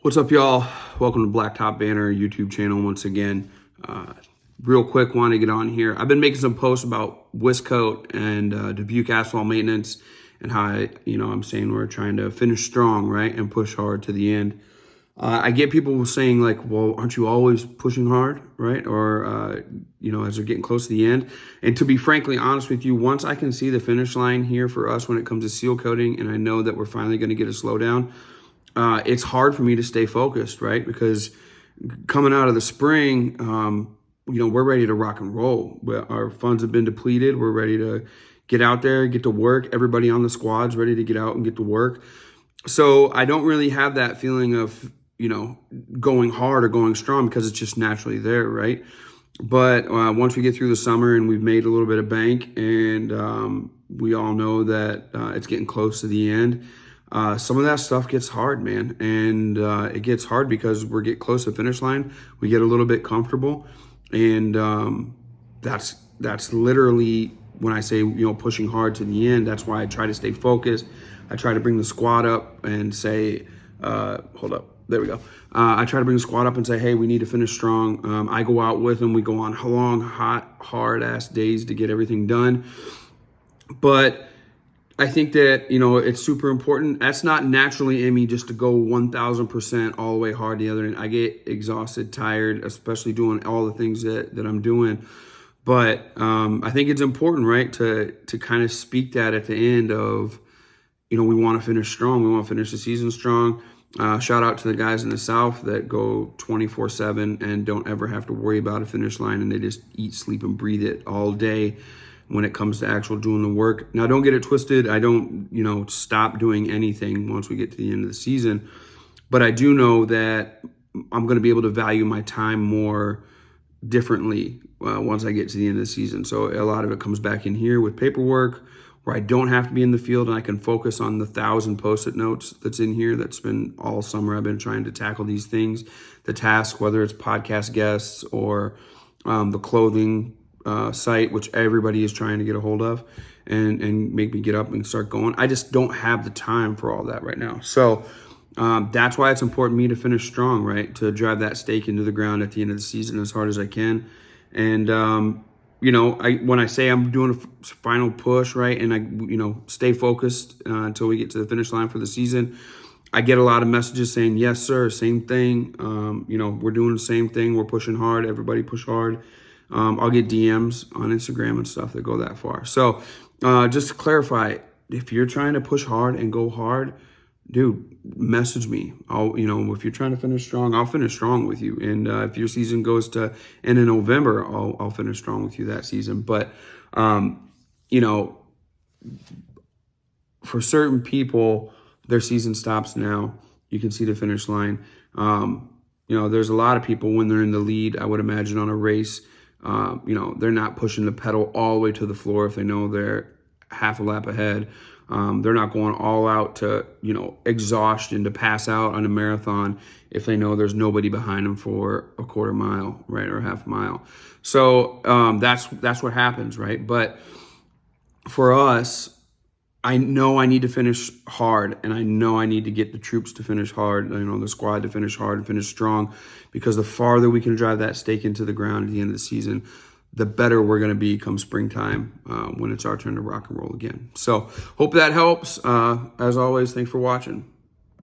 What's up, y'all? Welcome to Blacktop Banner YouTube channel once again. Real quick, want to get on here. I've been making some posts about Wiscoat and Dubuque asphalt maintenance and how I'm saying we're trying to finish strong, right, and push hard to the end. I get people saying like, well, aren't you always pushing hard, right? Or, as they're getting close to the end. And to be frankly honest with you, once I can see the finish line here for us when it comes to seal coating, and I know that we're finally going to get a slowdown, it's hard for me to stay focused, right? Because coming out of the spring, we're ready to rock and roll. Our funds have been depleted. We're ready to get out there, get to work. Everybody on the squad's ready to get out and get to work. So I don't really have that feeling of, going hard or going strong because it's just naturally there, right? But once we get through the summer and we've made a little bit of bank and we all know that it's getting close to the end, some of that stuff gets hard, man. And it gets hard because we're getting close to the finish line. We get a little bit comfortable. And that's literally when I say, pushing hard to the end. That's why I try to stay focused. I try to bring the squad up and say, hold up. There we go. I try to bring the squad up and say, hey, we need to finish strong. I go out with them. We go on long, hot, hard-ass days to get everything done. But I think that, it's super important. That's not naturally in me just to go 1,000% all the way hard the other end. I get exhausted, tired, especially doing all the things that I'm doing. But I think it's important, right, to kind of speak that at the end of, we want to finish strong. We want to finish the season strong. Shout out to the guys in the South that go 24/7 and don't ever have to worry about a finish line, and they just eat, sleep, and breathe it all day when it comes to actual doing the work. Now, don't get it twisted. I don't, stop doing anything once we get to the end of the season. But I do know that I'm going to be able to value my time more differently once I get to the end of the season. So a lot of it comes back in here with paperwork where I don't have to be in the field and I can focus on the 1,000 Post-it notes that's in here. That's been all summer. I've been trying to tackle these things, the task, whether it's podcast guests or the clothing site, which everybody is trying to get a hold of and make me get up and start going. I just don't have the time for all that right now. So that's why it's important for me to finish strong, right? To drive that stake into the ground at the end of the season as hard as I can. And, when I say I'm doing a final push, right, and I, stay focused until we get to the finish line for the season, I get a lot of messages saying, yes, sir, same thing. We're doing the same thing. We're pushing hard. Everybody push hard. I'll get DMs on Instagram and stuff that go that far. So just to clarify, if you're trying to push hard and go hard, dude, message me. If you're trying to finish strong, I'll finish strong with you. And if your season goes to end in November, I'll finish strong with you that season. But, for certain people, their season stops now. You can see the finish line. There's a lot of people when they're in the lead, I would imagine on a race, they're not pushing the pedal all the way to the floor if they know they're half a lap ahead. They're not going all out to, exhaustion to pass out on a marathon if they know there's nobody behind them for a quarter mile, right, or a half mile. So that's what happens, right? But for us, I know I need to finish hard, and I know I need to get the troops to finish hard, the squad to finish hard and finish strong, because the farther we can drive that stake into the ground at the end of the season, the better we're going to be come springtime when it's our turn to rock and roll again. So hope that helps. As always, thanks for watching.